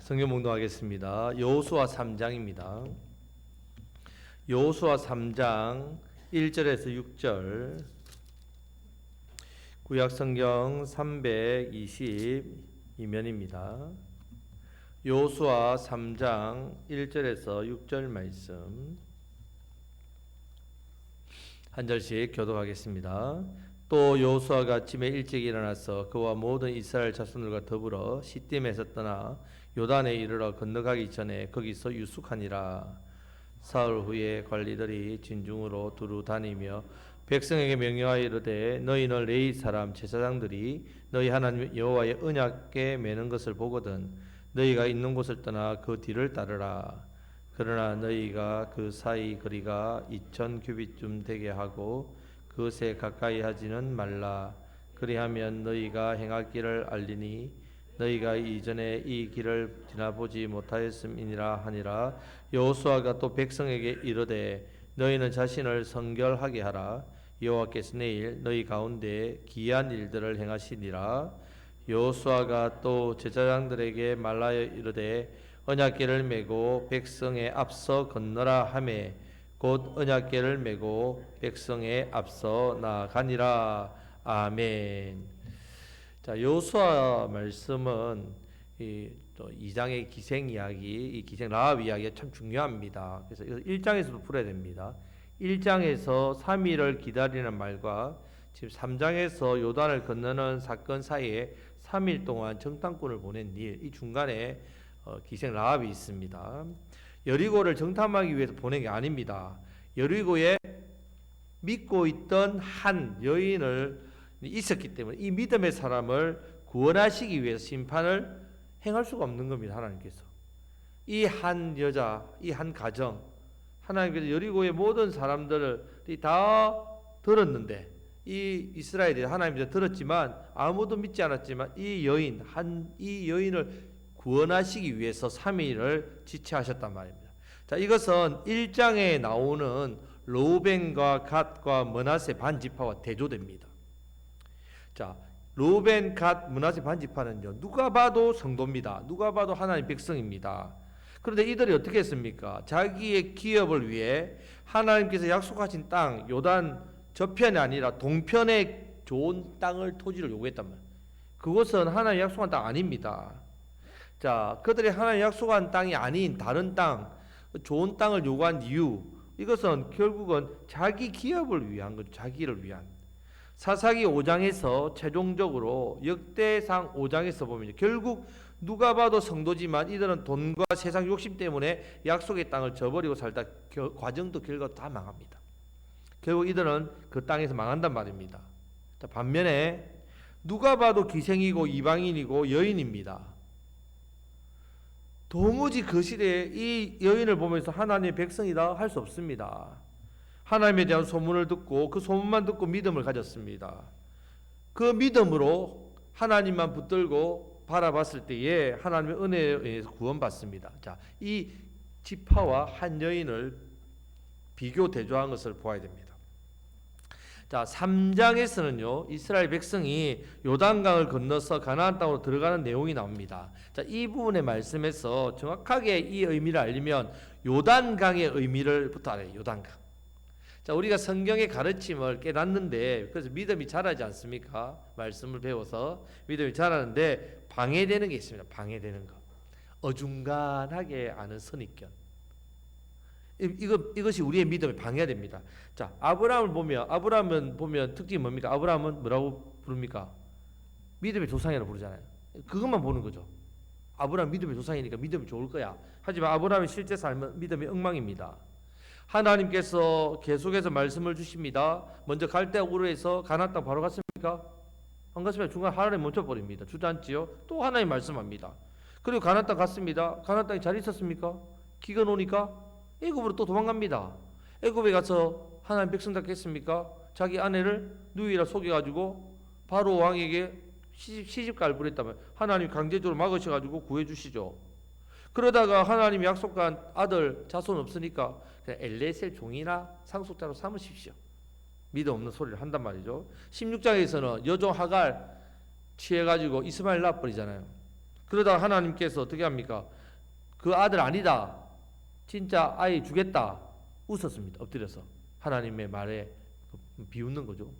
성경 봉독하겠습니다. 여호수아 3장입니다. 여호수아 3장 1절에서 6절, 구약 성경 322면입니다. 여호수아 3장 1절에서 6절 말씀 한 절씩 교독하겠습니다. 또 여호수아가 아침에 일찍 일어나서 그와 모든 이스라엘 자손들과 더불어 시딤에서 떠나 요단에 이르러 건너가기 전에 거기서 유숙하니라. 사흘 후에 관리들이 진중으로 두루 다니며 백성에게 명령하여 이르되 너희는 레위 사람 제사장들이 너희 하나님 여호와의 언약궤 매는 것을 보거든 너희가 있는 곳을 떠나 그 뒤를 따르라. 그러나 너희가 그 사이 거리가 2000 규빗쯤 되게 하고 그것에 가까이 하지는 말라. 그리하면 너희가 행할 길을 알리니 너희가 이전에 이 길을 지나보지 못하였음이니라 하니라. 여호수아가 또 백성에게 이르되 너희는 자신을 성결하게 하라. 여호와께서 내일 너희 가운데 기이한 일들을 행하시니라. 여호수아가 또 제사장들에게 말하여 이르되 언약궤를 메고 백성의 앞서 건너라 하매 곧 언약궤를 메고 백성의 앞서 나아가니라. 아멘. 자, 여호수아 말씀은 이 2장의 기생 이야기, 이 기생 라합 이야기가 참 중요합니다. 그래서 1장에서도 풀어야 됩니다. 1장에서 3일을 기다리는 말과 지금 3장에서 요단을 건너는 사건 사이에 3일 동안 정탐꾼을 보낸 일, 이 중간에 기생 라합이 있습니다. 여리고를 정탐하기 위해서 보낸 게 아닙니다. 여리고에 믿고 있던 한 여인을 있었기 때문에 이 믿음의 사람을 구원하시기 위해서 심판을 행할 수가 없는 겁니다. 하나님께서 이 한 여자, 이 한 가정, 하나님께서 여리고의 모든 사람들이 다 들었는데 이 이스라엘이 하나님께서 들었지만 아무도 믿지 않았지만 이 여인을 구원하시기 위해서 3일을 지체하셨단 말입니다. 자, 이것은 1장에 나오는 르우벤과 갓과 므낫세 반지파와 대조됩니다. 자, 르우벤, 갓, 므낫세 반지파는요, 누가 봐도 성도입니다. 누가 봐도 하나님 백성입니다. 그런데 이들이 어떻게 했습니까? 자기의 기업을 위해 하나님께서 약속하신 땅, 요단 저편이 아니라 동편의 좋은 땅을, 토지를 요구했단 말이에요. 그것은 하나님 약속한 땅 아닙니다. 자, 그들이 하나님 약속한 땅이 아닌 다른 땅, 좋은 땅을 요구한 이유, 이것은 결국은 자기 기업을 위한 거죠. 자기를 위한. 사사기 5장에서 최종적으로 역대상 5장에서 보면 결국 누가 봐도 성도지만 이들은 돈과 세상 욕심 때문에 약속의 땅을 저버리고 살다 과정도 결과도 다 망합니다. 결국 이들은 그 땅에서 망한단 말입니다. 자, 반면에 누가 봐도 기생이고 이방인이고 여인입니다. 도무지 그 시대에 이 여인을 보면서 하나님의 백성이다 할 수 없습니다. 하나님에 대한 소문을 듣고 그 소문만 듣고 믿음을 가졌습니다. 그 믿음으로 하나님만 붙들고 바라봤을 때에 하나님의 은혜에 의해서 구원받습니다. 자, 이 지파와 한 여인을 비교 대조한 것을 보아야 됩니다. 자, 3장에서는요, 이스라엘 백성이 요단강을 건너서 가나안 땅으로 들어가는 내용이 나옵니다. 자, 이 부분의 말씀에서 정확하게 이 의미를 알리면 요단강의 의미를부터 알아요. 요단강. 자, 우리가 성경의 가르침을 깨닫는데 그래서 믿음이 자라지 않습니까? 말씀을 배워서 믿음이 자라는데 방해되는 게 있습니다. 방해되는 거. 어중간하게 아는 선입견. 이것이 우리의 믿음에 방해됩니다. 자, 아브라함을 보면 특징이 뭡니까? 아브라함은 뭐라고 부릅니까? 믿음의 조상이라고 부르잖아요. 그것만 보는 거죠. 아브라함 믿음의 조상이니까 믿음이 좋을 거야. 하지만 아브라함의 실제 삶은 믿음의 엉망입니다. 하나님께서 계속해서 말씀을 주십니다. 먼저 갈대우르에서 가나안 땅 바로 갔습니까? 안 갔으면 중간 하나님 멈춰버립니다. 주저앉지요. 또 하나님 말씀합니다. 그리고 가나안 땅 갔습니다. 가나안 땅에 잘 있었습니까? 기근 오니까 애굽으로 또 도망갑니다. 애굽에 가서 하나님 백성답게 했습니까? 자기 아내를 누이라 속여가지고 바로 왕에게 시집갈 뻔했다면 하나님 강제적으로 막으셔가지고 구해주시죠. 그러다가 하나님이 약속한 아들 자손 없으니까 그냥 엘레셀 종이나 상속자로 삼으십시오. 믿음 없는 소리를 한단 말이죠. 16장에서는 여종 하갈 취해가지고 이스마엘 낳아버리잖아요. 그러다가 하나님께서 어떻게 합니까? 그 아들 아니다. 진짜 아이 주겠다. 웃었습니다. 엎드려서. 하나님의 말에 비웃는 거죠.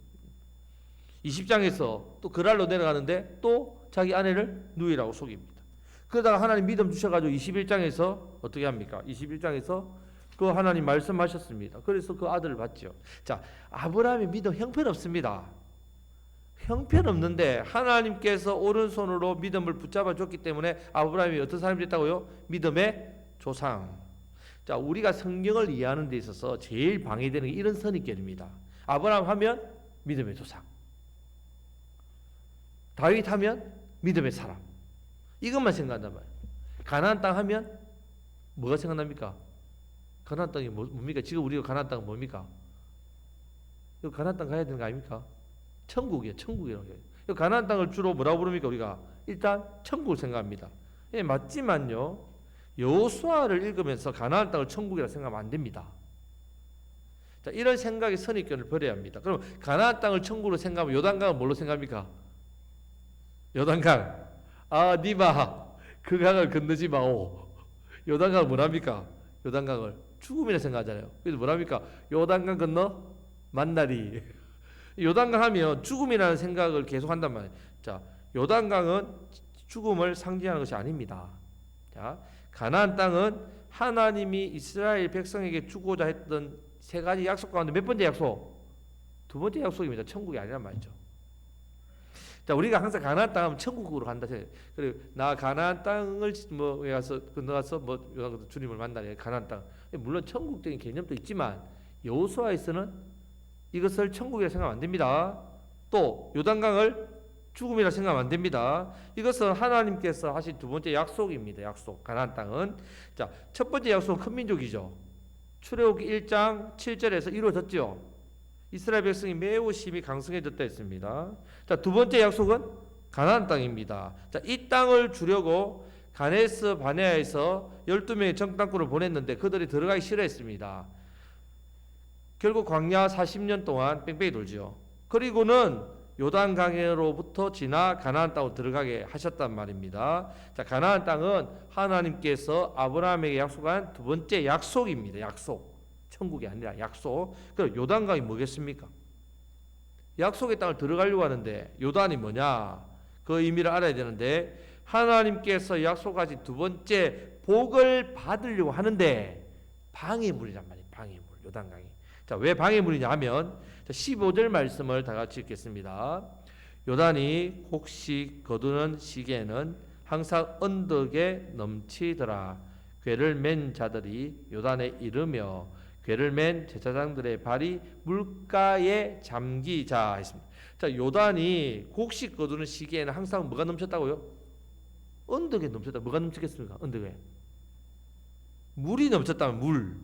20장에서 또 그랄로 내려가는데 또 자기 아내를 누이라고 속입니다. 그러다가 하나님 믿음 주셔가지고 21장에서 어떻게 합니까? 21장에서 그 하나님 말씀하셨습니다. 그래서 그 아들을 받죠. 자, 아브라함의 믿음 형편없습니다. 형편없는데 하나님께서 오른손으로 믿음을 붙잡아 줬기 때문에 아브라함이 어떤 사람이 됐다고요? 믿음의 조상. 자, 우리가 성경을 이해하는 데 있어서 제일 방해되는 게 이런 선입견입니다. 아브라함 하면 믿음의 조상, 다윗 하면 믿음의 사람, 이것만 생각한단 말이에요. 가나안 땅 하면 뭐가 생각납니까? 가나안 땅이 뭡니까? 지금 우리가 가나안 땅은 뭡니까? 이거 가나안 땅 가야 되는 거 아닙니까? 천국이에요. 천국이라고 해요. 가나안 땅을 주로 뭐라고 부릅니까? 우리가 일단 천국을 생각합니다. 예, 맞지만요, 여호수아를 읽으면서 가나안 땅을 천국이라 생각하면 안 됩니다. 자, 이런 생각의 선입견을 버려야 합니다. 그럼 가나안 땅을 천국으로 생각하면 요단강을 뭘로 생각합니까? 요단강. 아, 니마 그 강을 건너지 마오. 요단강을 뭐랍니까? 요단강을 죽음이라 생각하잖아요. 그래서 뭐랍니까? 요단강 건너 만나리. 요단강 하면 죽음이라는 생각을 계속 한단 말이에요. 자, 요단강은 죽음을 상징하는 것이 아닙니다. 자, 가나안 땅은 하나님이 이스라엘 백성에게 주고자 했던 세 가지 약속 가운데 몇 번째 약속? 두 번째 약속입니다. 천국이 아니란 말이죠. 자, 우리가 항상 가나안 땅 하면 천국으로 간다. 그리고 나 가나안 땅을 뭐 가서 건너가서 뭐 주님을 만나네. 가나안 땅. 물론 천국적인 개념도 있지만 여호수아에서는 이것을 천국이라 생각하면 안 됩니다. 또 요단강을 죽음이라 생각하면 안 됩니다. 이것은 하나님께서 하신 두 번째 약속입니다. 약속. 가나안 땅은. 자, 첫 번째 약속은 큰 민족이죠. 출애굽기 1장 7절에서 이루어졌죠. 이스라엘 백성이 매우 심히 강성해졌다 했습니다. 자, 두 번째 약속은 가나안 땅입니다. 자, 이 땅을 주려고 가네스 바네아에서 12명의 정탐꾼을 보냈는데 그들이 들어가기 싫어했습니다. 결국 광야 40년 동안 뺑뺑이 돌죠. 그리고는 요단강으로부터 지나 가나안 땅으로 들어가게 하셨단 말입니다. 자, 가나안 땅은 하나님께서 아브라함에게 약속한 두 번째 약속입니다. 약속. 천국이 아니라 약속. 그럼 요단강이 뭐겠습니까? 약속의 땅을 들어가려고 하는데 요단이 뭐냐? 그 의미를 알아야 되는데 하나님께서 약속하신 두 번째 복을 받으려고 하는데 방해물이란 말이에요. 방해물. 요단강이. 자, 왜 방해물이냐 하면 15절 말씀을 다 같이 읽겠습니다. 요단이 혹시 거두는 시기에는 항상 언덕에 넘치더라. 궤를 맨 자들이 요단에 이르며 궤를 맨 제사장들의 발이 물가에 잠기자 했습니다. 자, 요단이 곡식 거두는 시기에는 항상 뭐가 넘쳤다고요? 언덕에 넘쳤다. 뭐가 넘쳤겠습니까? 언덕에 물이 넘쳤다면 물.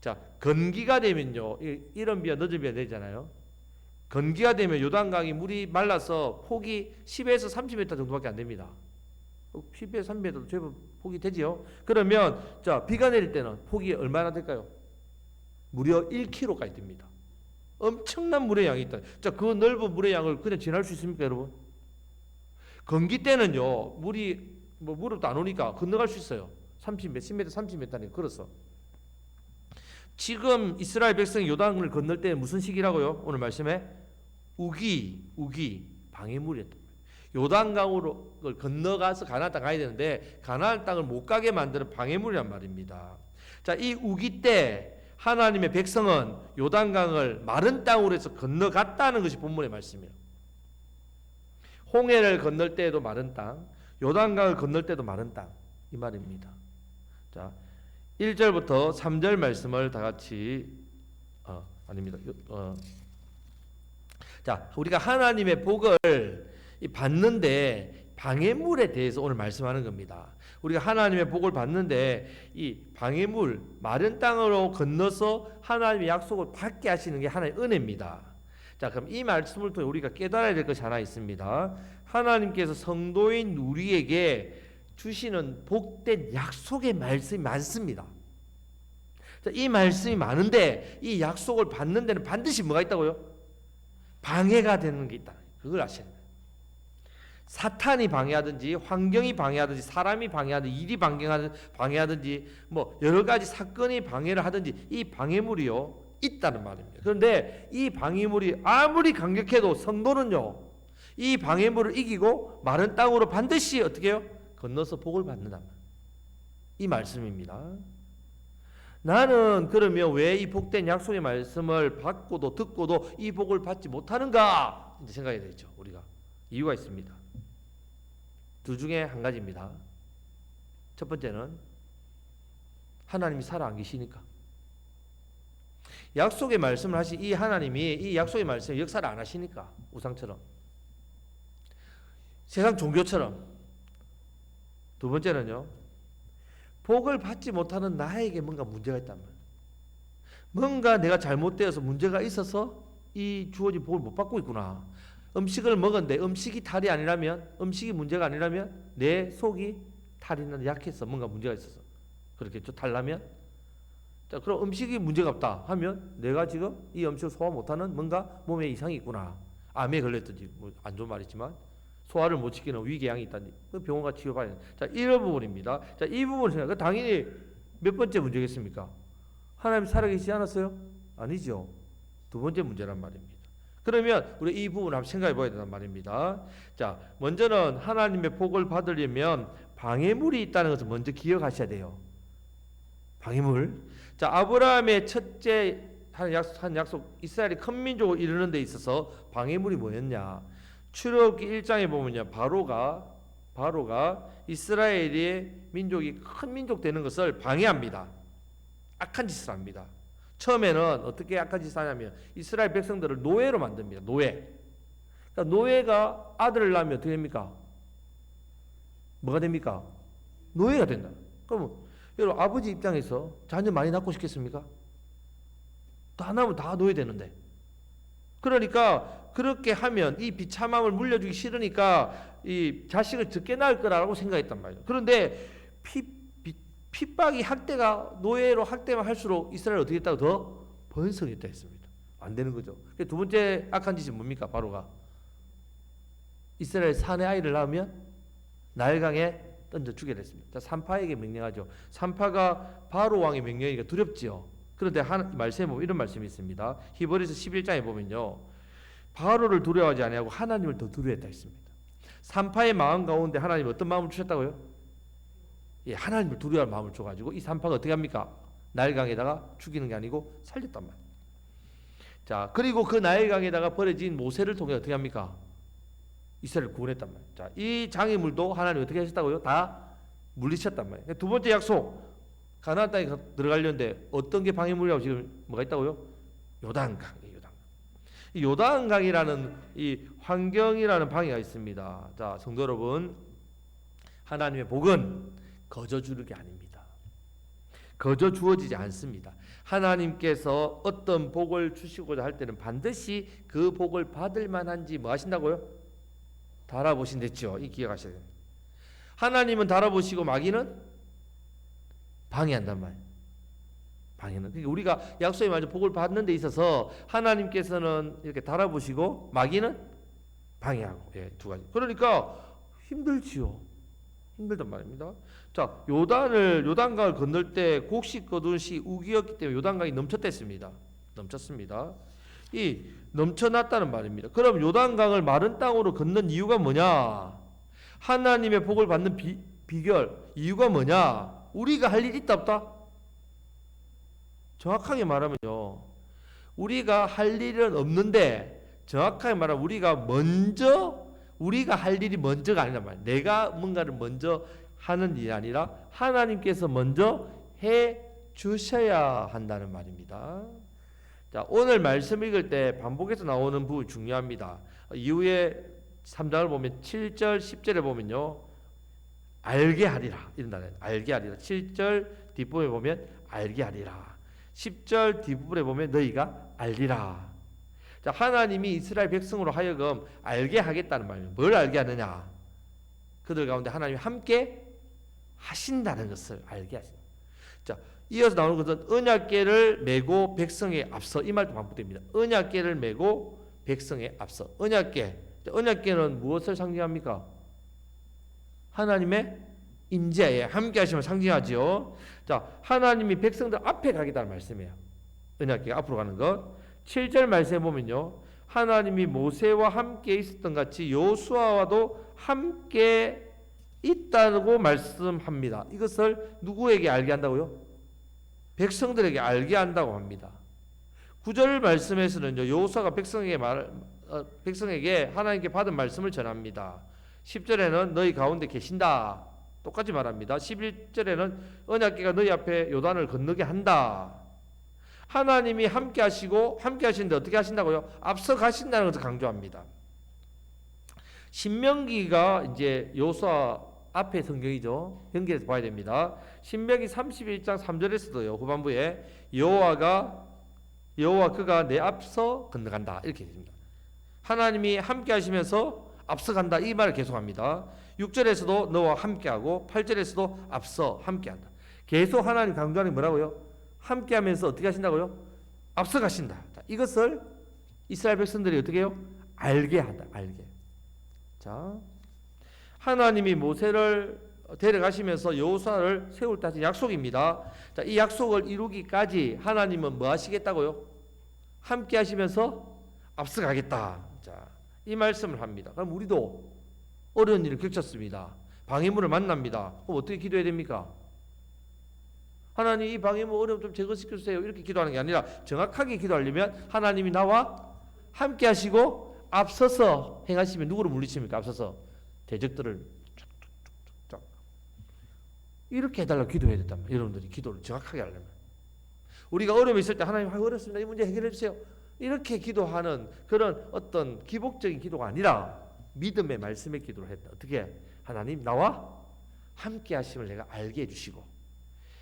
자, 건기가 되면요, 이른 비와 늦은 비가 내리잖아요. 건기가 되면 요단강이 물이 말라서 폭이 10에서 30m 정도밖에 안 됩니다. 10에서 30m도 제법 폭이 되지요. 그러면 자, 비가 내릴 때는 폭이 얼마나 될까요? 무려 1km까지 됩니다. 엄청난 물의 양이 있다. 자, 그 넓은 물의 양을 그냥 지날 수 있습니까, 여러분? 건기 때는요, 물이 뭐 무릎도 안 오니까 건너갈 수 있어요. 30m, 10m, 30m니까 걸어서. 지금 이스라엘 백성이 요단을 건널 때 무슨 시기라고요? 오늘 말씀에 우기, 방해물이었단 말이에요. 요단강으로 건너가서 가나안 땅 가야 되는데 가나안 땅을 못 가게 만드는 방해물이란 말입니다. 자, 이 우기 때 하나님의 백성은 요단강을 마른 땅으로 해서 건너갔다는 것이 본문의 말씀이에요. 홍해를 건널 때에도 마른 땅, 요단강을 건널 때도 마른 땅, 이 말입니다. 자, 1절부터 3절 말씀을 다 같이 아닙니다. 자, 우리가 하나님의 복을 받는데 방해물에 대해서 오늘 말씀하는 겁니다. 우리가 하나님의 복을 받는데 이 방해물, 마른 땅으로 건너서 하나님의 약속을 받게 하시는 게 하나의 은혜입니다. 자, 그럼 이 말씀을 통해 우리가 깨달아야 될 것이 하나 있습니다. 하나님께서 성도인 우리에게 주시는 복된 약속의 말씀이 많습니다. 자, 이 말씀이 많은데 이 약속을 받는 데는 반드시 뭐가 있다고요? 방해가 되는 게 있다. 그걸 아셔야 돼요. 사탄이 방해하든지 환경이 방해하든지 사람이 방해하든지 일이 방해하든지 뭐 여러 가지 사건이 방해를 하든지 이 방해물이요 있다는 말입니다. 그런데 이 방해물이 아무리 강력해도 성도는요 이 방해물을 이기고 마른 땅으로 반드시 어떻게 해요? 건너서 복을 받는다. 이 말씀입니다. 나는 그러면 왜 이 복된 약속의 말씀을 받고도 듣고도 이 복을 받지 못하는가? 이제 생각이 되죠. 우리가 이유가 있습니다. 두 중에 한 가지입니다. 첫 번째는 하나님이 살아 안 계시니까. 약속의 말씀을 하신 이 하나님이 이 약속의 말씀에 역사를 안 하시니까 우상처럼 세상 종교처럼. 두 번째는요 복을 받지 못하는 나에게 뭔가 문제가 있단 말이에요. 뭔가 내가 잘못되어서 문제가 있어서 이 주어진 복을 못 받고 있구나. 음식을 먹었는데 음식이 탈이 아니라면 음식이 문제가 아니라면 내 속이 탈이 나 약해서 뭔가 문제가 있어서 그렇겠죠. 탈라면 자 그럼 음식이 문제가 없다 하면 내가 지금 이 음식을 소화 못하는 뭔가 몸에 이상이 있구나. 암에 걸렸든지 뭐 안 좋은 말이지만 소화를 못 시키는 위궤양이 있다니 그 병원 가 치료받아야 돼. 자 이런 부분입니다. 자 이 부분을 생각. 당연히 몇 번째 문제겠습니까? 하나님 살아계시지 않았어요? 아니죠. 두 번째 문제란 말입니다. 그러면 우리 이 부분을 한번 생각해 봐야 된단 말입니다. 자, 먼저는 하나님의 복을 받으려면 방해물이 있다는 것을 먼저 기억하셔야 돼요. 방해물. 자, 아브라함의 첫째 한 약속 이스라엘이 큰 민족을 이루는 데 있어서 방해물이 뭐였냐? 출애굽기 1장에 보면요. 바로가 이스라엘의 민족이 큰 민족 되는 것을 방해합니다. 악한 짓을 합니다. 처음에는 어떻게 악한 짓을 하냐면 이스라엘 백성들을 노예로 만듭니다. 노예. 그러니까 노예가 아들을 낳으면 어떻게 됩니까? 뭐가 됩니까? 노예가 된다. 그러면 여러분 아버지 입장에서 자녀 많이 낳고 싶겠습니까? 다 낳으면 다 노예 되는데. 그러니까 그렇게 하면 이 비참함을 물려주기 싫으니까 이 자식을 적게 낳을 거라고 생각했단 말이에요. 그런데 핍박이 학대가 노예로 학대만 할수록 이스라엘 어떻게 했다고 더 번성했다 했습니다. 안 되는 거죠. 두 번째 악한 짓이 뭡니까? 바로가 이스라엘 사내 아이를 낳으면 나일강에 던져 죽게 됐습니다. 자, 산파에게 명령하죠. 산파가 바로 왕의 명령이니까 두렵지요. 그런데 말씀에 보면 이런 말씀이 있습니다. 히브리서 11장에 보면요. 바로를 두려워하지 아니하고 하나님을 더 두려워했다 했습니다. 산파의 마음 가운데 하나님 어떤 마음을 주셨다고요? 예, 하나님을 두려워할 마음을 줘가지고 이 산파가 어떻게 합니까? 나일강에다가 죽이는 게 아니고 살렸단 말이에요. 자, 그리고 그 나일강에다가 버려진 모세를 통해 어떻게 합니까? 이스라엘을 구원했단 말이에요. 자, 이 장애물도 하나님 어떻게 하셨다고요? 다 물리쳤단 말이에요. 두 번째 약속, 가나안 땅에 들어가려는데 어떤 게 방해물이라고 지금 뭐가 있다고요? 요단강이에요. 이 요단강이라는 이 환경이라는 방해가 있습니다. 자, 성도 여러분, 하나님의 복은 거저 주는 게 아닙니다. 거저 주어지지 않습니다. 하나님께서 어떤 복을 주시고자 할 때는 반드시 그 복을 받을 만한지 뭐 하신다고요? 달아보신댔죠. 이 기억하셔야 됩니다. 하나님은 달아보시고 마귀는 방해한단 말이에요. 방해는. 그러니까 우리가 약속의 말씀 복을 받는 데 있어서 하나님께서는 이렇게 달아보시고 마귀는 방해하고. 예, 두 가지. 그러니까 힘들지요. 힘들단 말입니다. 자, 요단강을 건널 때 곡식 거둔 시 우기였기 때문에 요단강이 넘쳤댔습니다. 넘쳤습니다. 이 넘쳐났다는 말입니다. 그럼 요단강을 마른 땅으로 건넌 이유가 뭐냐? 하나님의 복을 받는 비결, 이유가 뭐냐? 우리가 할 일 있다 없다? 정확하게 말하면요. 우리가 할 일은 없는데 정확하게 말하면 우리가 할 일이 먼저가 아니란 말이에요. 내가 뭔가를 먼저 하는 일이 아니라 하나님께서 먼저 해 주셔야 한다는 말입니다. 자, 오늘 말씀 읽을 때 반복해서 나오는 부분 중요합니다. 이후에 3장을 보면 7절, 10절에 보면요. 알게 하리라. 이런 단어예요. 알게 하리라. 7절 뒷부분에 보면 알게 하리라. 10절 뒷부분에 보면 너희가 알리라. 자, 하나님이 이스라엘 백성으로 하여금 알게 하겠다는 말이에요. 뭘 알게 하느냐? 그들 가운데 하나님이 함께 하신다는 것을 알게 하십니다. 자, 이어서 나오는 것은 언약궤를 메고 백성에 앞서, 이 말도 반복됩니다. 언약궤를 메고 백성에 앞서. 언약궤는 무엇을 상징합니까? 하나님의 임재에 함께 하심을 상징하지요. 자, 하나님이 백성들 앞에 가겠다는 말씀이에요. 언약궤가 앞으로 가는 것. 7절 말씀해 보면요, 하나님이 모세와 함께 있었던 같이 여호수아와도 함께 있다고 말씀합니다. 이것을 누구에게 알게 한다고요? 백성들에게 알게 한다고 합니다. 9절 말씀에서는요, 여호수아가 백성에게 하나님께 받은 말씀을 전합니다. 10절에는 너희 가운데 계신다, 똑같이 말합니다. 11절에는 언약궤가 너희 앞에 요단을 건너게 한다. 하나님이 함께 하시고, 함께 하시는데 어떻게 하신다고요? 앞서 가신다는 것을 강조합니다. 신명기가 이제 여호수아 앞에 성경이죠. 연결해서 봐야 됩니다. 신명기 31장 3절에서도요, 후반부에 여호와 그가 내 앞서 건너간다, 이렇게 됩니다. 하나님이 함께 하시면서 앞서 간다, 이 말을 계속합니다. 6절에서도 너와 함께하고 8절에서도 앞서 함께한다. 계속 하나님 강조하는 게 뭐라고요? 함께하면서 어떻게 하신다고요? 앞서 가신다. 자, 이것을 이스라엘 백성들이 어떻게 해요? 알게 한다. 알게. 자, 하나님이 모세를 데려가시면서 여호수아를 세울 때 하신 약속입니다. 자, 이 약속을 이루기까지 하나님은 뭐 하시겠다고요? 함께 하시면서 앞서 가겠다. 자, 이 말씀을 합니다. 그럼 우리도 어려운 일을 겪었습니다. 방해물을 만납니다. 그럼 어떻게 기도해야 됩니까? 하나님, 이 방해물 어려움 좀 제거시켜 주세요, 이렇게 기도하는 게 아니라 정확하게 기도하려면 하나님이 나와 함께 하시고 앞서서 행하시면 누구를 물리칩니까? 앞서서 대적들을 쫙쫙쫙쫙 이렇게 해달라고 기도해야 된단 말이에요. 여러분들이 기도를 정확하게 하려면, 우리가 어려움이 있을 때 하나님, 어렵습니다, 이 문제 해결해 주세요, 이렇게 기도하는 그런 어떤 기복적인 기도가 아니라 믿음의 말씀의 기도를 했다. 어떻게? 하나님, 나와 함께 하심을 내가 알게 해주시고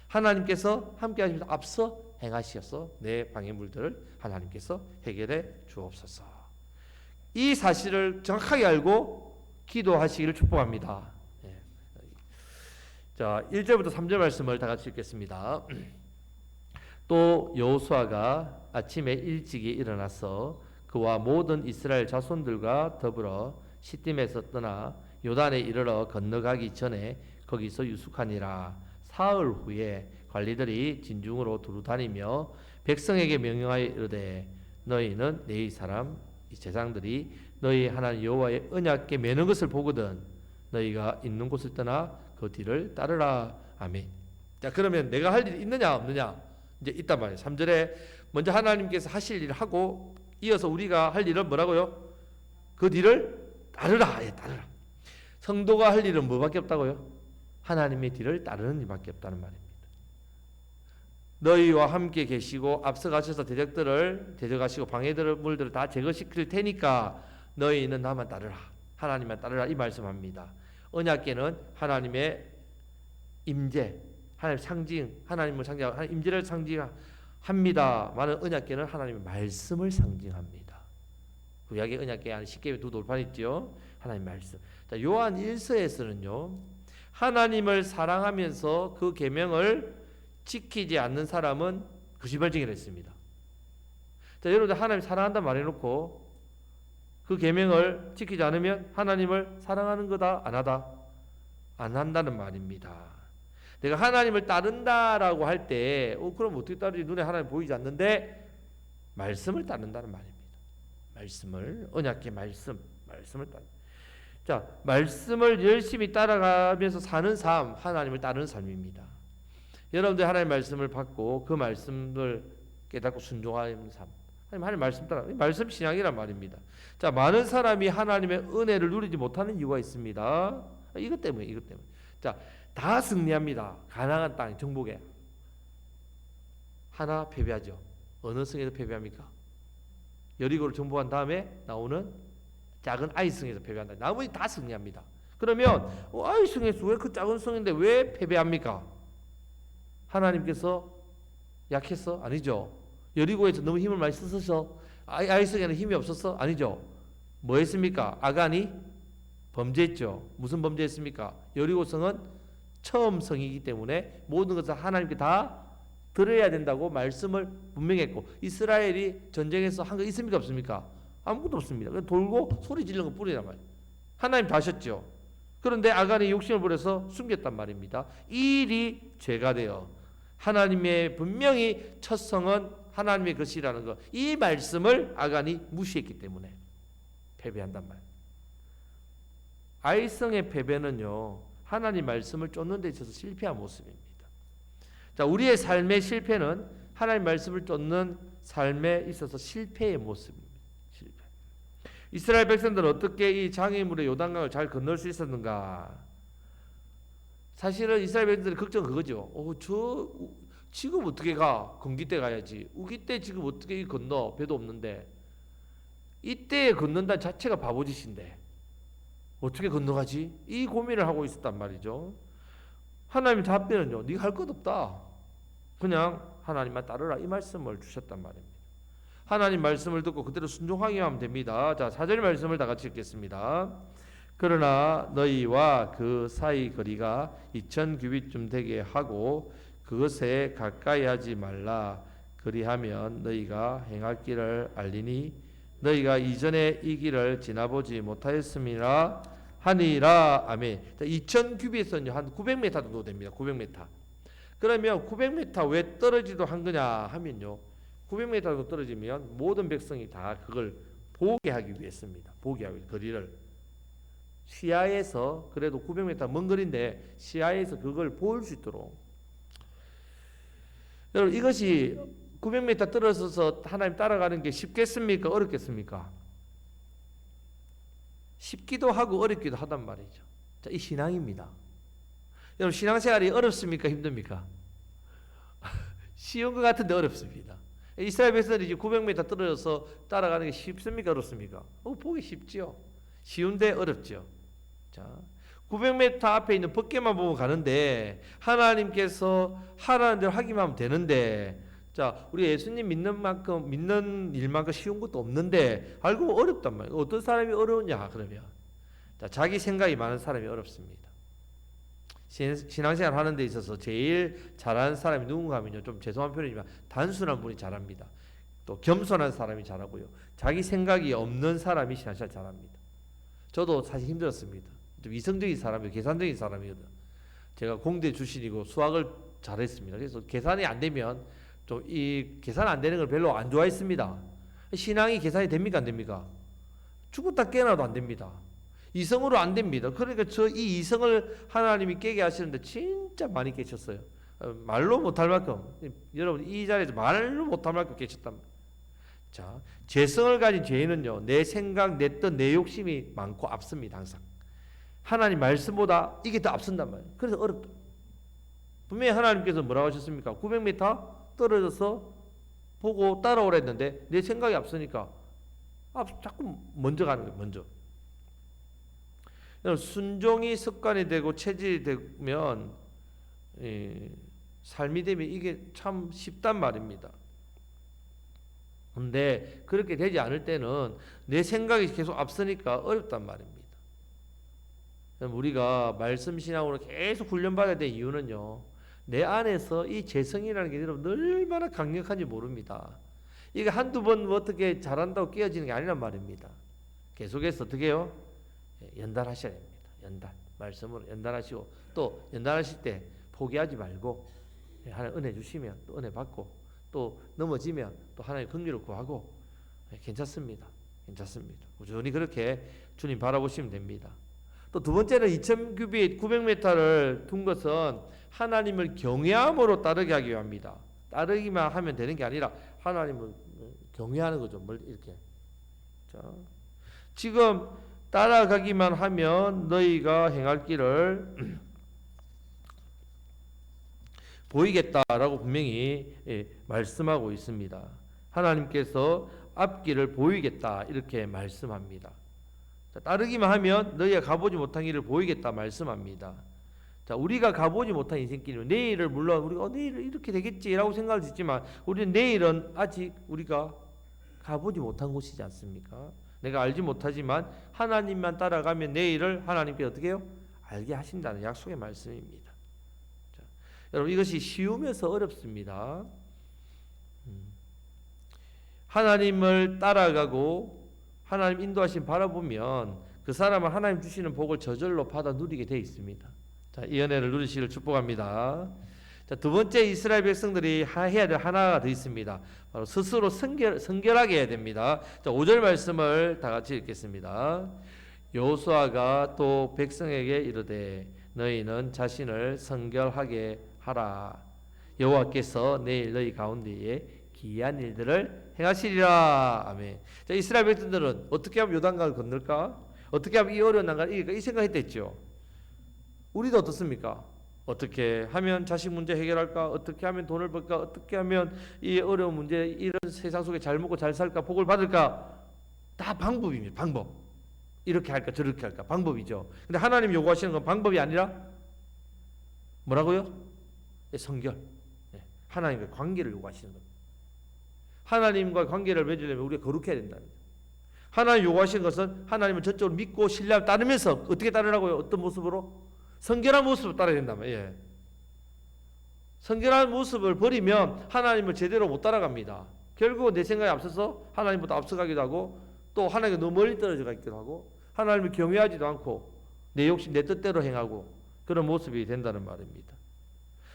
하나님께서 함께 하시면서 앞서 행하시어서 내 방해물들을 하나님께서 해결해 주옵소서. 이 사실을 정확하게 알고 기도하시기를 축복합니다. 자, 1절부터 3절 말씀을 다 같이 읽겠습니다. 또 여호수아가 아침에 일찍이 일어나서 그와 모든 이스라엘 자손들과 더불어 시딤에서 떠나 요단에 이르러 건너가기 전에 거기서 유숙하니라. 사흘 후에 관리들이 진중으로 두루 다니며 백성에게 명령하여 이르되 너희는 내 사람 이 제사장들이 너희 하나님 여호와의 언약궤 매는 것을 보거든 너희가 있는 곳을 떠나 그 뒤를 따르라. 아멘. 자, 그러면 내가 할 일이 있느냐 없느냐? 이제 있단 말이에요. 3절에 먼저 하나님께서 하실 일을 하고 이어서 우리가 할 일은 뭐라고요? 그 뒤를 따르라. 예, 따르라. 성도가 할 일은 뭐밖에 없다고요? 하나님의 뒤를 따르는 일밖에 없다는 말입니다. 너희와 함께 계시고 앞서 가셔서 대적들을 데려가시고 방해물들을 다 제거시킬 테니까 너희는 나만 따르라. 하나님만 따르라, 이 말씀합니다. 언약궤는 하나님의 임재, 하나님 상징, 하나님을 상징하고 하나님 임재를 상징합니다. 많은 언약궤는 하나님의 말씀을 상징합니다. 구약의 언약궤 안에 십계명 두 돌판 있죠. 하나님 말씀. 자, 요한 1서에서는요. 하나님을 사랑하면서 그 계명을 지키지 않는 사람은 거짓말쟁이라 했습니다. 자, 여러분들 하나님 사랑한다 말해놓고 그 계명을 지키지 않으면 하나님을 사랑하는 거다, 안 하다? 안 한다는 말입니다. 내가 하나님을 따른다라고 할 때 그럼 어떻게 따르지? 눈에 하나님 보이지 않는데 말씀을 따른다는 말입니다. 말씀을, 언약궤 말씀을 따른다. 자, 말씀을 열심히 따라가면서 사는 삶, 하나님을 따르는 삶입니다. 여러분들 하나님의 말씀을 받고 그 말씀을 깨닫고 순종하는 삶, 하나님 말씀 따라, 말씀 신앙이란 말입니다. 자, 많은 사람이 하나님의 은혜를 누리지 못하는 이유가 있습니다. 이것 때문에. 자, 다 승리합니다. 가나안 땅 정복에 하나 패배하죠. 어느 성에서 패배합니까? 여리고를 정복한 다음에 나오는 작은 아이성에서 패배한다. 나머지 다 승리합니다. 그러면 아이성에서 왜 그 작은 성인데 왜 패배합니까? 하나님께서 약했어? 아니죠. 여리고에서 너무 힘을 많이 쓰셔서 아이성에는 힘이 없었어? 아니죠. 뭐 했습니까? 아간이 범죄했죠. 무슨 범죄했습니까? 여리고성은 처음 성이기 때문에 모든 것을 하나님께 다 들어야 된다고 말씀을 분명히 했고, 이스라엘이 전쟁에서 한 거 있습니까 없습니까? 아무것도 없습니다. 돌고 소리 지르는 거 뿐이란 말이에요. 하나님 다 하셨죠. 그런데 아간이 욕심을 부려서 숨겼단 말입니다. 이 일이 죄가 되어 하나님의 분명히 첫 성은 하나님의 것이라는 것, 이 말씀을 아간이 무시했기 때문에 패배한단 말이에요. 아이성의 패배는요, 하나님 말씀을 쫓는 데 있어서 실패한 모습입니다. 자, 우리의 삶의 실패는 하나님 말씀을 쫓는 삶에 있어서 실패의 모습입니다. 실패. 이스라엘 백성들은 어떻게 이 장애물의 요단강을 잘 건널 수 있었는가? 사실은 이스라엘 백성들의 걱정은 그거죠. 지금 어떻게 가? 건기 때 가야지. 우기 때 지금 어떻게 건너? 배도 없는데. 이때에 건넌다 자체가 바보짓인데 어떻게 건너가지? 이 고민을 하고 있었단 말이죠. 하나님 답변은요, 네가 할 것 없다. 그냥 하나님만 따르라, 이 말씀을 주셨단 말입니다. 하나님 말씀을 듣고 그대로 순종하기만 하면 됩니다. 자, 4절 말씀을 다 같이 읽겠습니다. 그러나 너희와 그 사이 거리가 2000규빗쯤 되게 하고 그것에 가까이 하지 말라. 그리하면 너희가 행할 길을 알리니 너희가 이전에 이 길을 지나보지 못하였음이라 하니라. 아멘. 2000규빗은 한 900m 정도 됩니다. 900m. 그러면 900m 왜 떨어지도 한 거냐 하면요, 900m 정도 떨어지면 모든 백성이 다 그걸 보게 하기 위해서입니다. 보게 하기 위해 거리를 시야에서, 그래도 900m 먼 거리인데 시야에서 그걸 볼 수 있도록. 여러분, 이것이 900m 떨어져서 하나님 따라가는 게 쉽겠습니까? 어렵겠습니까? 쉽기도 하고 어렵기도 하단 말이죠. 자, 이 신앙입니다. 여러분, 신앙생활이 어렵습니까? 힘듭니까? 쉬운 것 같은데 어렵습니다. 이스라엘 백성들이 이제 900m 떨어져서 따라가는 게 쉽습니까? 어렵습니까? 보기 쉽죠. 쉬운데 어렵죠. 자, 900m 앞에 있는 벗개만 보고 가는데 하나님께서 하라는 대로 하기만 하면 되는데, 자, 우리 예수님 믿는 일만큼 쉬운 것도 없는데 알고 보면 어렵단 말이에요. 어떤 사람이 어려우냐 그러면, 자, 자기 생각이 많은 사람이 어렵습니다. 신앙생활 하는 데 있어서 제일 잘하는 사람이 누군가 하면요, 좀 죄송한 표현이지만 단순한 분이 잘합니다. 또 겸손한 사람이 잘하고요, 자기 생각이 없는 사람이 신앙생활 잘합니다. 저도 사실 힘들었습니다. 좀 이성적인 사람이고 계산적인 사람이거든. 제가 공대 출신이고 수학을 잘했습니다. 그래서 계산이 안 되면 좀 이 계산 안 되는 걸 별로 안 좋아했습니다. 신앙이 계산이 됩니까? 안 됩니까? 죽었다 깨어나도 안 됩니다. 이성으로 안 됩니다. 그러니까 이 이성을 하나님이 깨게 하시는데 진짜 많이 깨쳤어요. 말로 못할 만큼, 여러분 이 자리에서 말로 못할 만큼 깨쳤단 말이에요. 자, 죄성을 가진 죄인은요, 내 생각, 내 뜻, 내 욕심이 많고 앞섭니다. 항상 하나님 말씀보다 이게 더 앞선단 말이에요. 그래서 어렵다. 분명히 하나님께서 뭐라고 하셨습니까? 900m 떨어져서 보고 따라오라 했는데 내 생각이 앞서니까 자꾸 먼저 가는 거예요. 먼저. 순종이 습관이 되고 체질이 되면, 삶이 되면 이게 참 쉽단 말입니다. 근데 그렇게 되지 않을 때는 내 생각이 계속 앞서니까 어렵단 말입니다. 우리가 말씀 신앙으로 계속 훈련받아야 될 이유는요, 내 안에서 이 재성이라는 게 여러분 얼마나 강력한지 모릅니다. 이게 한두 번 어떻게 잘한다고 깨어지는 게 아니란 말입니다. 계속해서 어떻게 해요? 연달하셔야 됩니다. 연달. 말씀으로 연달하시고, 또 연달하실 때 포기하지 말고 하나님 은혜 주시면 또 은혜 받고, 또 넘어지면 또 하나님 긍휼을 구하고, 괜찮습니다. 괜찮습니다. 꾸준히 그렇게 주님 바라보시면 됩니다. 또 두 번째는 2000규빗 900m를 둔 것은 하나님을 경외함으로 따르게 하기 위함입니다. 따르기만 하면 되는 게 아니라 하나님을 경외하는 거죠. 이렇게. 자, 지금 따라가기만 하면 너희가 행할 길을 보이겠다라고 분명히 말씀하고 있습니다. 하나님께서 앞길을 보이겠다 이렇게 말씀합니다. 자, 따르기만 하면 너희가 가보지 못한 길을 보이겠다 말씀합니다. 자, 우리가 가보지 못한 인생길은 내일을, 물론 우리가 내일 이렇게 되겠지라고 생각할 수 있지만 우리는 내일은 아직 우리가 가보지 못한 곳이지 않습니까? 내가 알지 못하지만 하나님만 따라가면 내일을 하나님께 어떻게 해요? 알게 하신다는 약속의 말씀입니다. 자, 여러분, 이것이 쉬우면서 어렵습니다. 하나님을 따라가고 하나님 인도하심 바라보면 그 그 사람은 하나님 주시는 복을 저절로 받아 누리게 돼 있습니다. 자, 이 은혜를 누리시기를 축복합니다. 자, 두 번째 이스라엘 백성들이 해야 될 하나가 더 있습니다. 바로 스스로 성결하게 해야 됩니다. 자, 5절 말씀을 다 같이 읽겠습니다. 여호수아가 또 백성에게 이르되 너희는 자신을 성결하게 하라. 여호와께서 내일 너희 가운데에 기이한 일들을 행하시리라. 아멘. 자, 이스라엘 백성들은 어떻게 하면 요단강을 건널까? 어떻게 하면 이 어려운 난간을 이길까? 이 생각했댔죠. 우리도 어떻습니까? 어떻게 하면 자식 문제 해결할까? 어떻게 하면 돈을 벌까? 어떻게 하면 이 어려운 문제, 이런 세상 속에 잘 먹고 잘 살까? 복을 받을까? 다 방법입니다. 방법. 이렇게 할까? 저렇게 할까? 방법이죠. 근데 하나님 요구하시는 건 방법이 아니라 뭐라고요? 성결. 하나님과 관계를 요구하시는 겁니다. 하나님과 관계를 맺으려면 우리가 거룩해야 된다는 거예요. 하나님 요구하시는 것은 하나님을 전적으로 믿고 신뢰하고 따르면서 어떻게 따르라고요? 어떤 모습으로? 성결한 모습을 따라야 된다면, 예. 성결한 모습을 버리면 하나님을 제대로 못 따라갑니다. 결국 내 생각에 앞서서 하나님보다 앞서가기도 하고 또 하나님과 너무 멀리 떨어져 가기도 하고 하나님을 경외하지도 않고 내 욕심 내 뜻대로 행하고 그런 모습이 된다는 말입니다.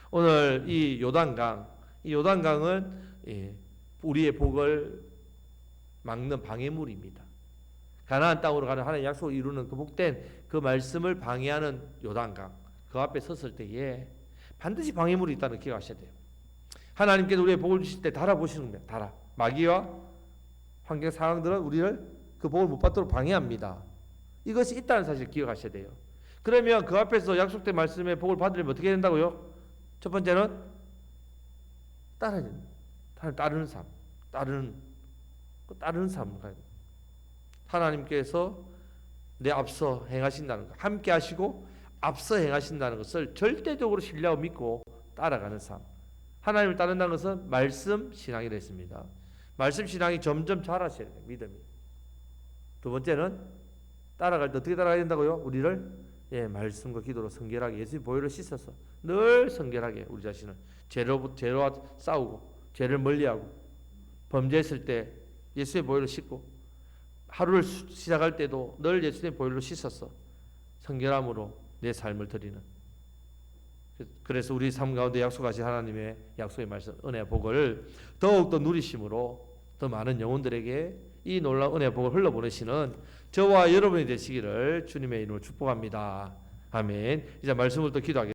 오늘 이 요단강은 우리의 복을 막는 방해물입니다. 가나안 땅으로 가는 하나님의 약속을 이루는 그 복된 그 말씀을 방해하는 요단강, 그 앞에 섰을 때에 반드시 방해물이 있다는 걸 기억하셔야 돼요. 하나님께서 우리의 복을 주실 때 달아보시는 겁니다. 달아. 마귀와 환경 상황들은 우리를 그 복을 못 받도록 방해합니다. 이것이 있다는 사실을 기억하셔야 돼요. 그러면 그 앞에서 약속된 말씀의 복을 받으려면 어떻게 된다고요? 첫 번째는 따라야 됩니다. 따르는 삶. 따르는 삶을 가야 됩니다. 하나님께서 내 앞서 행하신다는 것, 함께 하시고 앞서 행하신다는 것을 절대적으로 신뢰하고 믿고 따라가는 삶. 하나님을 따른다는 것은 말씀 신앙이 됐습니다. 말씀 신앙이 점점 자라셔야 돼요. 믿음이. 두 번째는 따라갈 때 어떻게 따라가야 된다고요? 우리를 말씀과 기도로 성결하게 예수님 보혈로 씻어서 늘 성결하게 우리 자신을 죄와 싸우고 죄를 멀리하고 범죄했을 때 예수의 보혈로 씻고 하루를 시작할 때도 늘 예수님의 보혈로 씻어서 성결함으로 내 삶을 드리는. 그래서 우리 삶 가운데 약속하신 하나님의 약속의 말씀, 은혜의 복을 더욱더 누리심으로 더 많은 영혼들에게 이 놀라운 은혜의 복을 흘러보내시는 저와 여러분이 되시기를 주님의 이름으로 축복합니다. 아멘. 이제 말씀을 또 기도하겠습니다.